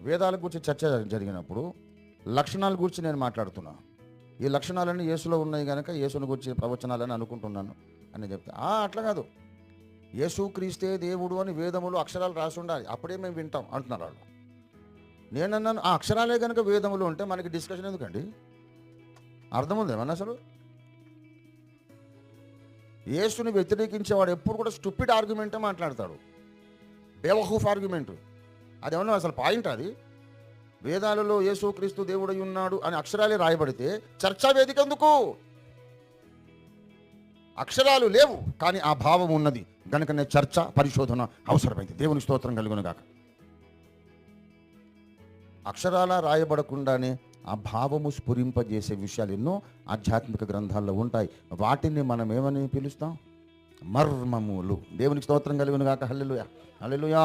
వేదాల గురించి చర్చ జరిగినప్పుడు లక్షణాల గురించి నేను మాట్లాడుతున్నా. ఈ లక్షణాలన్నీ యేసులో ఉన్నాయి కనుక యేసుని గురించి ప్రవచనాలని అనుకుంటున్నాను అని చెప్తే, అట్లా కాదు, యేసు క్రీస్తే దేవుడు అని వేదములు అక్షరాలు రాసి ఉండాలి, అప్పుడే మేము వింటాం అంటున్నారు వాళ్ళు. నేనన్నాను, ఆ అక్షరాలే కనుక వేదములు ఉంటే మనకి డిస్కషన్ ఎందుకండి? అర్థం ఉంది ఏమన్నా? అసలు యేసుని వ్యతిరేకించేవాడు ఎప్పుడు కూడా స్టూపిడ్ ఆర్గ్యుమెంటే మాట్లాడతాడు, బేవహూఫ్ ఆర్గ్యుమెంట్. అది ఏమన్నా అసలు పాయింట్? అది వేదాలలో యేసుక్రీస్తు దేవుడై ఉన్నాడు అని అక్షరాలే రాయబడితే చర్చా వేదిక ఎందుకు? అక్షరాలు లేవు కానీ ఆ భావం ఉన్నది కనుకనే చర్చ పరిశోధన అవసరమైంది. దేవుని స్తోత్రం కలుగును గాక. అక్షరాల రాయబడకుండానే ఆ భావము స్ఫురింపజేసే విషయాలు ఎన్నో ఆధ్యాత్మిక గ్రంథాల్లో ఉంటాయి. వాటిని మనం ఏమని పిలుస్తాం? మర్మములు. దేవునికి స్తోత్రం కలుగును గాక. హల్లెలూయా, హల్లెలూయా.